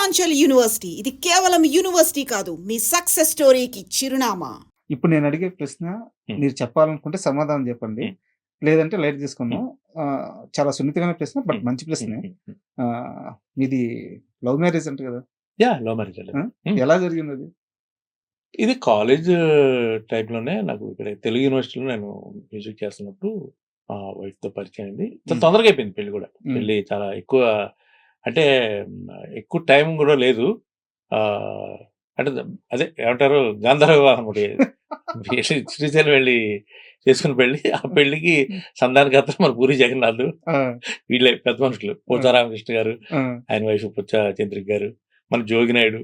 Purvanchal university ఇది కేవలం university కాదు, మీ సక్సెస్ స్టోరీకి చిరునామా. ఇప్పుడు నేను అడిగే ప్రశ్న మీరు చెప్పాలనుకుంటే సమాధానం చెప్పండి. లేదంటే లైట్ తీసుకుందాం. చాలా సున్నితమైన ప్రశ్న, బట్ మంచి ప్రశ్నే. మీది లవ్ మ్యారేజ్ అంట కదా? Love marriage. ఎలా జరిగింది అది? ఇది కాలేజ్ టైంలోనే నాకు ఇక్కడ తెలుగు యూనివర్సిటీలో నేను మ్యూజిక్ చేస్తున్నప్పుడు వైఫ్తో పరిచయం అయింది. చాలా తొందరగా అయిపోయింది పెళ్లి కూడా. పెళ్లి చాలా ఎక్కువ, అంటే ఎక్కువ టైం కూడా లేదు. అంటే అదే ఏమంటారు, గాంధర్వ వివాహం కూడా శ్రీశైలం వెళ్ళి చేసుకుని పెళ్లి. ఆ పెళ్లికి సంధానకర్త మన పూరి జగన్నాథ్, వీళ్ళే పెద్ద మనుషులు. పోచా రామకృష్ణ గారు, ఆయన వైఫ్ పొచ్చా చంద్రిక్ గారు, మన జోగి నాయుడు,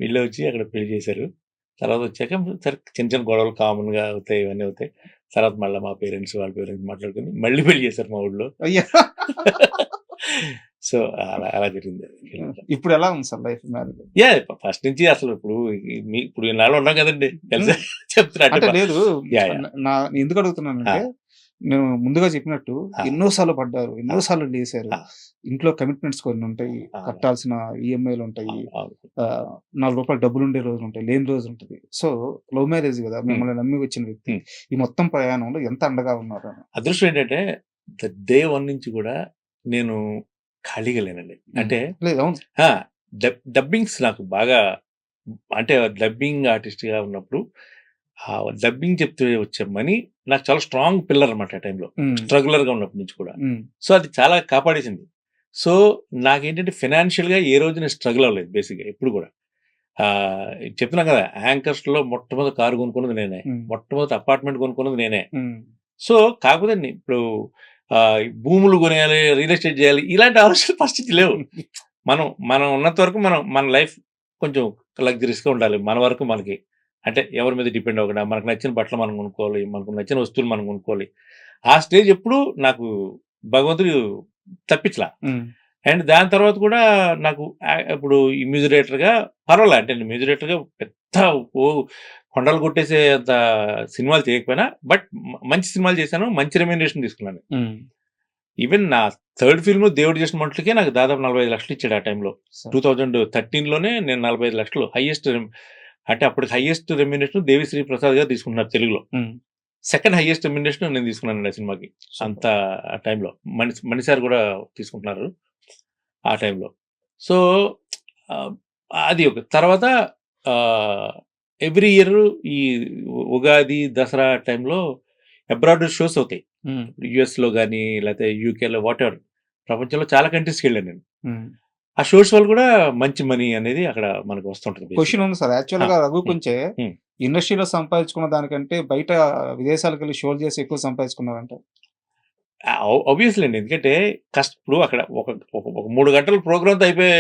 వీళ్ళే వచ్చి అక్కడ పెళ్లి చేశారు. తర్వాత వచ్చాక సరే చిన్న చిన్న గొడవలు కామన్ గా అవుతాయి, ఇవన్నీ అవుతాయి. తర్వాత మళ్ళీ మా పేరెంట్స్ వాళ్ళ పేరెంట్స్ మాట్లాడుకుని మళ్ళీ పెళ్లి చేశారు మా ఊళ్ళో. సో అలా జరిగింది. ఇప్పుడు ఎలా ఉంది సార్ లైఫ్ మ్యారేజ్? ఫస్ట్ నుంచి అసలు ఇప్పుడు ఇన్నాళ్ళు ఉన్నాం కదండి కలిసి చెప్తున్నా. లేదు, ఎందుకు అడుగుతున్నానంటే నేను ముందుగా చెప్పినట్టు ఎన్నోసార్లు పడ్డారు, ఎన్నోసార్లు లేసారు. ఇంట్లో కమిట్మెంట్స్ కొన్ని ఉంటాయి, కట్టాల్సిన ఈఎంఐలు ఉంటాయి, 4 రూపాయలు డబ్బులు ఉండే రోజులు ఉంటాయి, లేని రోజు ఉంటుంది. సో లవ్ మ్యారేజ్ కదా, మిమ్మల్ని నమ్మి వచ్చిన వ్యక్తి ఈ మొత్తం ప్రయాణంలో ఎంత అండగా ఉన్నారు? అదృష్టం ఏంటంటే డే 1 నుంచి కూడా నేను ఖాళీగా లేనండి. అంటే డబ్బింగ్స్ నాకు బాగా, అంటే డబ్బింగ్ ఆర్టిస్ట్ గా ఉన్నప్పుడు డబ్బింగ్ చెప్తే వచ్చే మనీ నాకు చాలా స్ట్రాంగ్ పిల్లర్ అనమాట. ఆ టైంలో స్ట్రగులర్ గా ఉన్నప్పటి నుంచి కూడా. సో అది చాలా కాపాడేసింది. సో నాకేంటంటే ఫైనాన్షియల్ గా ఏ రోజు నేను స్ట్రగుల్ అవ్వలేదు బేసిక్ గా ఎప్పుడు కూడా. చెప్తున్నాను కదా, యాంకర్స్ లో మొట్టమొదటి కారు కొనుక్కున్నది నేనే, మొట్టమొదటి అపార్ట్మెంట్ కొనుక్కున్నది నేనే. సో కాకపోతే ఇప్పుడు భూములు కొనేయాలి, రియల్ ఎస్టేట్ చేయాలి, ఇలాంటి ఆలోచనలు ఫస్ట్ లేవు. మనం ఉన్నంత వరకు మన లైఫ్ కొంచెం లగ్జరీస్ గా ఉండాలి. మన వరకు మనకి, అంటే ఎవరి మీద డిపెండ్ అవ్వకుండా మనకు నచ్చిన బట్టలు మనం కొనుక్కోవాలి, మనకు నచ్చిన వస్తువులు మనం కొనుక్కోవాలి. ఆ స్టేజ్ ఎప్పుడు నాకు భగవంతుడు తప్పించలా. అండ్ దాని తర్వాత కూడా నాకు ఇప్పుడు ఈ మ్యూజిక్ డైరెక్టర్ గా పర్వాలే, అంటే నేను మ్యూజిక్ డైరెక్టర్ గా పెద్ద కొండలు కొట్టేసే అంత సినిమాలు చేయకపోయినా, బట్ మంచి సినిమాలు చేశాను, మంచి రెమ్యూనరేషన్ తీసుకున్నాను. ఈవెన్ నా థర్డ్ ఫిల్మ్ దేవుడు చేసిన మనుషులకే నాకు దాదాపు 45 లక్షలు ఇచ్చాడు ఆ టైంలో. 2013లోనే నేను 45 లక్షలు హైయెస్ట్, అంటే అప్పుడు హైయెస్ట్ రెమ్యూనరేషన్ దేవిశ్రీ ప్రసాద్ గారు తీసుకున్నారు తెలుగులో. సెకండ్ హైయెస్ట్ రెమ్యూనరేషన్ నేను తీసుకున్నాను ఆ సినిమాకి. అంత ఆ టైంలో మణిసార్ కూడా తీసుకుంటున్నారు ఆ టైంలో. సో అది ఒక తర్వాత ఎవ్రీ ఇయర్ ఈ ఉగాది దసరా టైంలో అబ్రాడ్ షోస్ అవుతాయి, యుఎస్ లో కానీ లేకపోతే యూకేలో, వాట్ ఎవర్, ప్రపంచంలో చాలా కంట్రీస్కి వెళ్ళాను నేను. ఆ షోస్ వల్ల కూడా మంచి మనీ అనేది అక్కడ మనకు వస్తుంటుంది. క్వశ్చన్ ఉంది సార్, యాక్చువల్ గా రఘు కొంచెం ఇండస్ట్రీలో సంపాదించుకున్న దానికంటే బయట విదేశాలకు వెళ్ళి షోలు చేసి ఎక్కువ సంపాదించుకున్నారంట. ఆబ్వియస్లీ అండి, ఎందుకంటే ఇప్పుడు అక్కడ ఒక 3 గంటల ప్రోగ్రామ్ తో అయిపోయే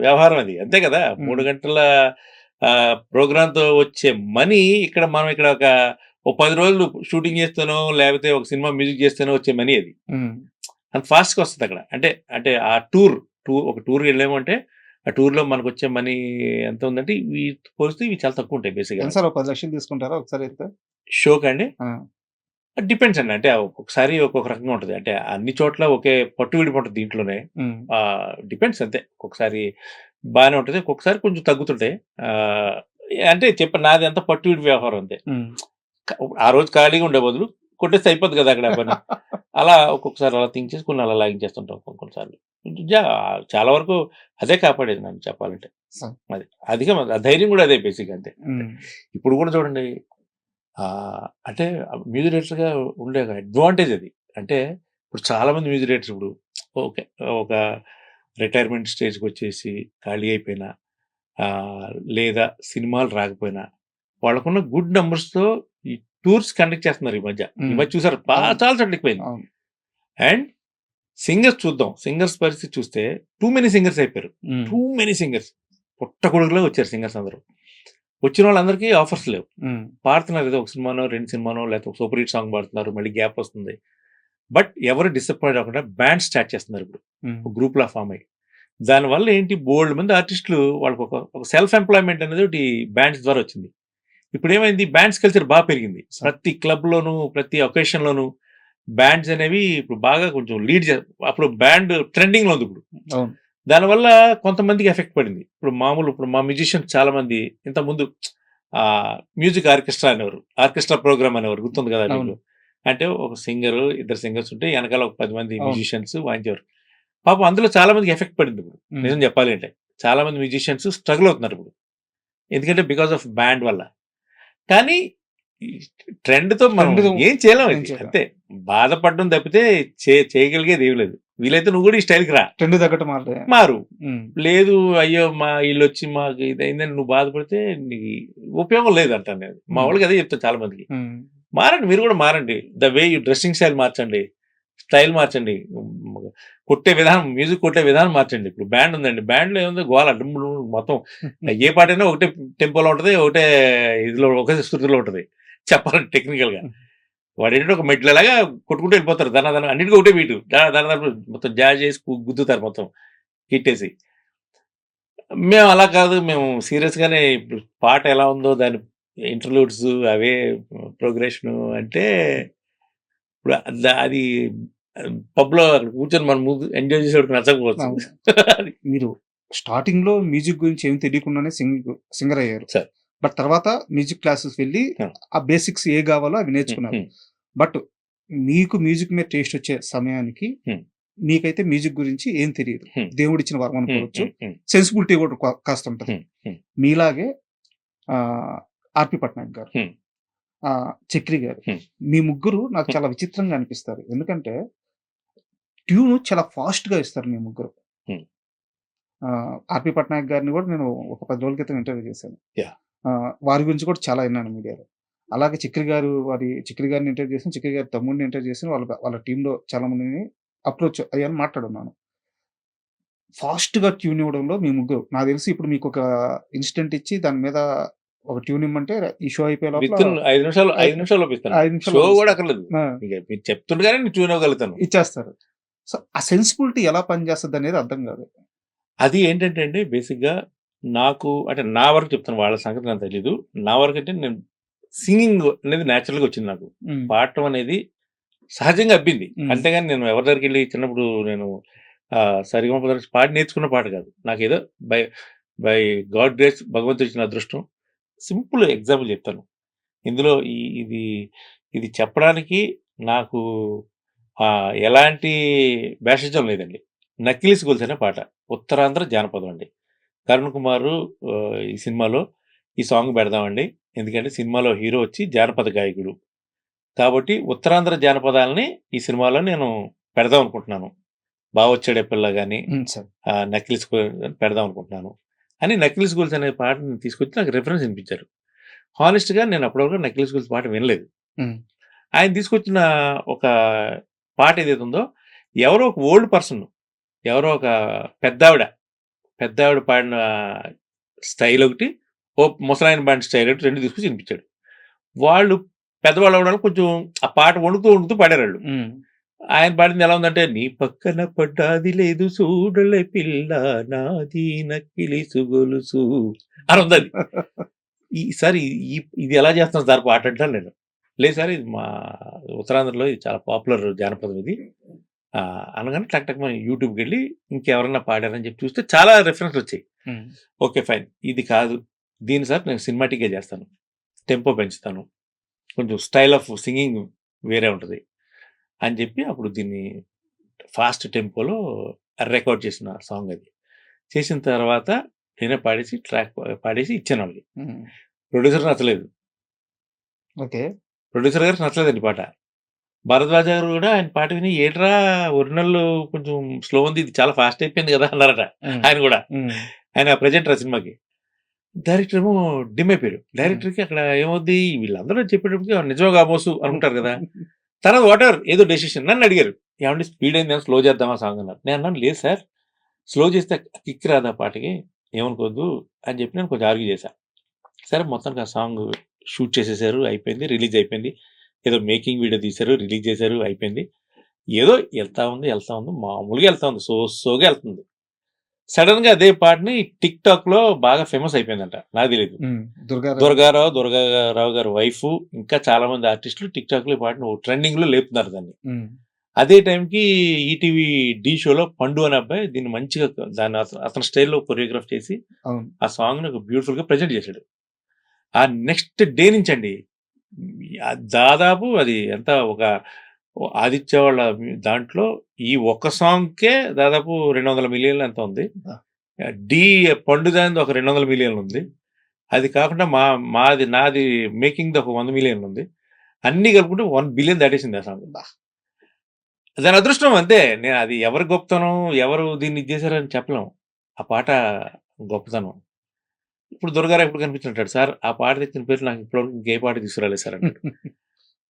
వ్యవహారం అది, అంతే కదా. 3 గంటల ప్రోగ్రామ్ తో వచ్చే మనీ ఇక్కడ మనం ఇక్కడ ఒక 10 రోజులు షూటింగ్ చేస్తానో లేకపోతే ఒక సినిమా మ్యూజిక్ చేస్తానో వచ్చే మనీ అది అంత ఫాస్ట్ గా వస్తుంది అక్కడ. అంటే ఆ ఒక టూర్ వెళ్ళాము అంటే ఆ టూర్ లో మనకు వచ్చే మనీ ఎంత ఉందంటే ఇవి పోలిస్తే ఇవి చాలా తక్కువ ఉంటాయి బేసిక్ గా. 10 లక్షలు తీసుకుంటారా ఒకసారి షోకి అండి? డిపెండ్స్ అండి, అంటే ఒక్కొక్కసారి ఒక్కొక్క రకంగా ఉంటుంది. అంటే అన్ని చోట్ల ఒకే పట్టు విడిపోతుంది దీంట్లోనే. డిపెండ్స్ అంతే, ఒక్కొక్కసారి బాగానే ఉంటుంది, ఒక్కొక్కసారి కొంచెం తగ్గుతుంటాయి. అంటే నాది అంతా పట్టు విడి వ్యవహారం అంతే. ఆ రోజు ఖాళీగా ఉండే బదులు కొట్టేస్తే అయిపోద్ది కదా అక్కడ పని. అలా ఒక్కొక్కసారి అలా థింక్ చేసి కొన్ని అలా లాగించేస్తుంటాం కొన్నిసార్లు. చాలా వరకు అదే కాపాడేది నన్ను చెప్పాలంటే. అది అధికం, ధైర్యం కూడా అదే బేసిక్ అంతే. ఇప్పుడు కూడా చూడండి, అంటే మ్యూజిక్ డైరెక్టర్ గా ఉండే అడ్వాంటేజ్ అది. అంటే ఇప్పుడు చాలా మంది మ్యూజిక్ డైరెక్టర్స్ ఇప్పుడు ఒక రిటైర్మెంట్ స్టేజ్కి వచ్చేసి ఖాళీ అయిపోయినా, లేదా సినిమాలు రాకపోయినా, వాళ్ళకున్న గుడ్ నంబర్స్ తో ఈ టూర్స్ కండక్ట్ చేస్తున్నారు ఈ మధ్య చూసారు, చాలా చట్లిపోయింది. అండ్ సింగర్స్ చూద్దాం, సింగర్స్ పరిస్థితి చూస్తే టూ మెనీ సింగర్స్ అయిపోయారు. టూ మెనీ సింగర్స్ పుట్టగొడుగులో వచ్చారు సింగర్స్ అందరూ. వచ్చిన వాళ్ళందరికీ ఆఫర్స్ లేవు, పాడుతున్నారు ఏదో ఒక సినిమానో 2 సినిమానో లేకపోతే ఒక సూపర్ హిట్ సాంగ్ పాడుతున్నారు, మళ్ళీ గ్యాప్ వస్తుంది. బట్ ఎవరు డిసప్పాయింట్ అవ్వకుండా బ్యాండ్ స్టార్ట్ చేస్తున్నారు ఇప్పుడు, ఒక గ్రూప్ లా ఫామ్ అయ్యి. దానివల్ల ఏంటి, బోల్డ్ మంది ఆర్టిస్టులు వాళ్ళకి ఒక సెల్ఫ్ ఎంప్లాయ్మెంట్ అనేది ఒకటి బ్యాండ్స్ ద్వారా వచ్చింది. ఇప్పుడు ఏమైంది, బ్యాండ్స్ కల్చర్ బాగా పెరిగింది. ప్రతి క్లబ్ లోను, ప్రతి ఒకేషన్ లోను బ్యాండ్స్ అనేవి ఇప్పుడు బాగా కొంచెం లీడ్. అప్పుడు బ్యాండ్ ట్రెండింగ్ లో ఉంది ఇప్పుడు. దానివల్ల కొంతమందికి ఎఫెక్ట్ పడింది. ఇప్పుడు మా మ్యూజిషియన్స్ చాలా మంది ఇంతకుముందు మ్యూజిక్ ఆర్కెస్ట్రా అనేవారు. ఆర్కెస్ట్రా ప్రోగ్రామ్ అనేవారు. గుర్తుంది కదా మీకు? అవును. అంటే ఒక సింగరు, ఇద్దరు సింగర్స్ ఉంటే వెనకాల ఒక 10 మంది అవును. మ్యూజిషియన్స్ వాయించేవారు. పాపం అందులో చాలా మందికి ఎఫెక్ట్ పడింది ఇప్పుడు. ఉమ్. నిజం చెప్పాలి అంటే. చాలా మంది మ్యూజిషియన్స్ స్ట్రగుల్ అవుతున్నారు ఇప్పుడు. ఎందుకంటే బికాస్ ఆఫ్ బ్యాండ్ వల్ల. కానీ ఈ ట్రెండ్‌తో మనం Trend తో ఏం చేయలేం ఏం అది. చేయలేం. అంతే. బాధపడడం తప్పితే చేయగలిగేది ఏమి లేదు. వీలైతే నువ్వు కూడా ఈ స్టైల్‌కి రా. ట్రెండ్ తగ్గట్టు మారలే. మారు. ఉమ్. లేదు అయ్యో! ఈళ్ళొచ్చి మాకు ఇదయిందని నువ్వు బాధపడితే నీకు ఉపయోగం లేదంటాను నేను. మా వాళ్ళకి అదే చెప్తాను చాలా మందికి. ఉమ్. మారండి, మీరు కూడా మారండి. The way you dressing style మార్చండి. స్టైల్ మార్చండి. కొట్టే విధానం, మ్యూజిక్ కొట్టే విధానం మార్చండి. ఇప్పుడు బ్యాండ్ ఉందండి. బ్యాండ్‌లో ఏముంది గోల డుమ్ము డుమ్ము మొత్తం ఏ పాటైనా ఒకటే టెంపోలో ఉంటది. ఒకటే ఇదిలో ఒకే శృతిలో ఉంటది. చెప్పాలంటే టెక్నికల్‌గా. వాడేంటంటే ఒక మెట్లలాగా కొట్టుకుంటూ వెళ్ళిపోతారు. దన దన అన్నిటికి ఒకటే బీటు. దన దన దన మొత్తం జాజ్ చేసి గుద్దుతారు మొత్తం హిట్టేసి. మేము అలా కాదు. మేము సీరియస్‌గానే ఇప్పుడు పాట ఎలా ఉందో దాని ఇంటర్‌లూడ్స్ అవే ప్రోగ్రెషను అంటే ఇప్పుడు అది పబ్‌లో అక్కడ కూర్చొని మనం ఎంజాయ్ చేసేవాడికి నచ్చకపోవచ్చు. అవును. అది. మీరు స్టార్టింగ్‌లో మ్యూజిక్ గురించి ఏమి తెలియకుండానే సింగర్ అయ్యారు. సార్. బట్ తర్వాత మ్యూజిక్ క్లాసెస్ వెళ్ళి ఆ! ఆ బేసిక్స్ ఏ కావాలో అవి హ్మ్. నేర్చుకున్నారు. హ్మ్. బట్ మీకు మ్యూజిక్ మీద టేస్ట్ వచ్చే సమయానికి హ్మ్. మీకైతే మ్యూజిక్ గురించి ఏం తెలియదు. హ్మ్. దేవుడిచ్చిన వరం హ్మ్. అనుకోవచ్చు. హ్మ్. హ్మ్. సెన్సిబిలిటీ కూడా కాస్త ఉంటది. హ్మ్. హ్మ్. మీలాగే ఆర్‌పి పట్నాయక్ గారు, హ్మ్. చక్రి గారు, హ్మ్. మీ ముగ్గురు నాకు హ్మ్. చాలా విచిత్రంగా అనిపిస్తారు. ఎందుకంటే ట్యూన్ చాలా ఫాస్ట్‌గా ఇస్తారు మీ ముగ్గురు. హ్మ్. ఆర్‌పి పట్నాయక్ గారిని కూడా నేను ఒక 10 రోజుల క్రితం ఇంటర్వ్యూ చేశాను. యాహ్! వారి గురించి కూడా చాలా విన్నాను మీడియాలో. అలాగే చక్రి గారిని ఇంటర్వ్యూ చేశాను. చక్రి గారి తమ్ముడిని ఇంటర్వ్యూ చేశాను. వాళ్ళ టీమ్‌లో చాలా మందిని అప్రోచ్ అయ్యాను, మాట్లాడున్నాను. ఫాస్ట్‌గా ట్యూన్ ఇవ్వడంలో మీ ముగ్గురు నాకు తెలిసి ఇప్పుడు మీకొక ఇన్‌స్టంట్ ఇచ్చి దాని మీద ఒక ట్యూన్ ఇమ్మంటే ఈ షో అయిపోయే లోపల వితిన్ 5 నిమిషాల్లో ఐ 5 నిమిషాల్లో ఒప్పిస్తాను. 5 నిమిషాల్లో షో కూడా పంపిస్తారు. అక్కర్లేదు. ఆ! మీరు చెప్తుండగానే నేను ట్యూన్ అవ్వగలుగుతాను. ఇచ్చేస్తారు. సో, ఆ సెన్సిబిలిటీ ఎలా పనిచేస్తదనేది అర్థం కాదు. అది ఏంటంటే అండి బేసిక్‌గా నాకు అంటే నా వరకు చెప్తాను. వాళ్ళ సంగతి నాకు తెలీదు. నా వరకంటే నేను సింగింగ్ అనేది నేచురల్‌గా వచ్చింది నాకు. హ్మ్. పాడటం అనేది సహజంగా అబ్బింది. హ్మ్. అంతేగాని నేను ఎవరి దగ్గరికెళ్ళి చిన్నప్పుడు నేను సరిగమప పాడి నేర్చుకున్న పాట కాదు. నాకేదో బై బై గాడ్ గ్రేస్ భగవంతుడు ఇచ్చిన అదృష్టం. సింపుల్ ఎగ్జాంపుల్ చెప్తాను. ఇందులో ఇది ఇది చెప్పడానికి నాకు ఎలాంటి భేషజం లేదండి. 'నక్కిలీస్ గొలుసు' అనే పాట. ఉత్తరాంధ్ర జానపదం అండి. కరుణ్ కుమారు ఈ సినిమాలో ఈ సాంగ్ పెడదామండి. ఎందుకంటే సినిమాలో హీరో వచ్చి జానపద గాయకుడు. కాబట్టి ఉత్తరాంధ్ర జానపదాలని ఈ సినిమాలో నేను పెడదాం అనుకుంటున్నాను. 'బావొచ్చాడే పిల్ల' గాని, హ్మ్. సార్. 'నక్కిలీస్ పెడదాం అనుకుంటున్నాను. అని 'నక్కిలీస్ గొలుసు' అనే పాటని తీసుకొచ్చి నాకు రిఫరెన్స్ ఇనిపించారు. హానెస్ట్‌గా నేను అప్పటి వరకు 'నక్కిలీస్ గొలుసు' పాట వినలేదు. హ్మ్. ఆయన తీసుకొచ్చిన ఒక పాట ఏదైతే ఉందో, ఎవరో ఒక ఓల్డ్ పర్సన్, ఎవరో ఒక పెద్దావిడ పాడిన స్టైల్ ఒకటి, ఓ ముసలాయన పాడిన స్టైల్ ఒకటి 2 తీసుకొచ్చి వినిపించాడు. వాళ్ళు పెద్దవాళ్ళు అవ్వడానికి కొంచెం ఆ పాట వణుకుతూ పాడారాళ్ళు. హ్మ్. ఆయన ఆయన పాడింది ఎలా ఉందంటే, నీ పక్కన పడ్డాది లేదు చూడలే పిల్ల నాది నక్కిలీసు గొలుసు అని ఉందది. ఈసారి ఇది ఎలా చేస్తాం సార్ పాట అంటాను నేను. లేదు సార్ ఇది మా ఉత్తరాంధ్రలో ఇది చాలా పాపులర్ జానపదం ఇది. అనగానే టక్ టక్ మనం యూట్యూబ్‌కెళ్ళి ఇంకెవరన్నా పాడారని చెప్పి చూస్తే చాలా రిఫరెన్స్‌లొచ్చాయి. హ్మ్. ఓకే. ఫైన్. ఇది కాదు. దీన్ని సార్ నేను సినిమాటిక్‌గా చేస్తాను. టెంపో పెంచుతాను. కొంచెం స్టైల్ ఆఫ్ సింగింగ్ వేరే ఉంటది. అని చెప్పి అప్పుడు దీన్ని ఫాస్ట్ టెంపోలో రికార్డ్ చేసిన సాంగ్ అది. చేసిన తర్వాత నేనే పాడేసి పాడేసి ఇచ్చాను వాళ్ళకి. హ్మ్. ప్రొడ్యూసర్‌కి నచ్చలేదు. ఓకే. ప్రొడ్యూసర్ గారికి నచ్చలేదండి పాట. భరద్వాజ గారు గూడా ఆయన పాట విని "ఏంట్రా ఒరిజినల్ కొంచెం స్లో ఉంది. ఇది చాలా ఫాస్ట్ అయిపోయింది గదా!" అన్నారట. హ్మ్. ఆయన గూడా. హ్మ్. ఆయన ప్రెజెంటర్ ఆ సినిమాకి. డైరెక్టర్ ఏమో డిమ్ అయిపోయారు. హ్మ్. డైరెక్టర్‌కి అక్కడ ఏమవుద్ది వీళ్ళందరూ చెప్పేటప్పటికి నిజమే కాబోసు అనుకుంటారు గదా! తర్వాత వాటెవర్ ఏదో డెసిషన్ నన్నడిగారు. "ఏవండీ స్పీడ్ అయిందేమో స్లో చేద్దామా సాంగ్" అన్నారు. నేనన్నాను "లేదు సార్. స్లో చేస్తే కిక్ రాదు ఆ పాటకి. ఏమనుకోవద్దు" అని చెప్పి నేను కొంచెం ఆర్గ్యూ చేశా. సరే మొత్తానికి ఆ సాంగ్ షూట్ చేసేసారు. అయిపోయింది. రిలీజ్ అయిపోయింది. ఏదో మేకింగ్ వీడియో తీశారు. రిలీజ్ చేశారు. అయిపోయింది. ఏదో ఎళ్తా ఉంది. మామూలుగా ఎళ్తా ఉంది. సోగా ఎళ్తుంది. సడెన్‌గా అదే పాటని టిక్‌టాక్‌లో బాగా ఫేమస్ అయిపోయిందంట. నాకు తెలీదు. హ్మ్. దుర్గారావు. దుర్గారావు గారి వైఫు ఇంకా చాలా మంది ఆర్టిస్టులు టిక్‌టాక్‌లో ఈ పాటను ట్రెండింగ్‌లో లేపుతున్నారు దాన్ని. హ్మ్. అదే టైంకి ఈటీవీ డి షోలో పండు అనే అబ్బాయి దీన్ని మంచిగా దాన్ని అతని స్టైల్లో కొరియోగ్రాఫ్ చేసి అవును. ఆ సాంగ్ని ఒక బ్యూటిఫుల్గా ప్రజెంట్ చేశాడు. ఆ నెక్స్ట్ డే నుంచి అండి దాదాపు అది ఎంత ఒక ఆదిత్య వాళ్ళ దాంట్లో ఈ ఒక్క సాంగ్కే దాదాపు 200 మిలియన్లు ఎంత ఉంది. డి పండు దాని ఒక 200 మిలియన్లు ఉంది. అది కాకుండా నాది మేకింగ్ ఒక 100 మిలియన్లు ఉంది. అన్ని కలుపుకుంటే 1 బిలియన్ దాటేసింది ఆ సాంగ్. దాని అదృష్టం అంతే. నేను అది ఎవరి గొప్పతనం, ఎవరు దీన్ని ఇది చేశారని చెప్పలేం. ఆ పాట గొప్పతనం. ఇప్పుడు దుర్గారావు ఎప్పుడు కనిపించినట్టాడు సార్ ఆ పాట తెచ్చిన పేరు నాకు ఇప్పటివరకు ఇంకే పాట తీసుకురాలేదు సార్ అన్నాడు.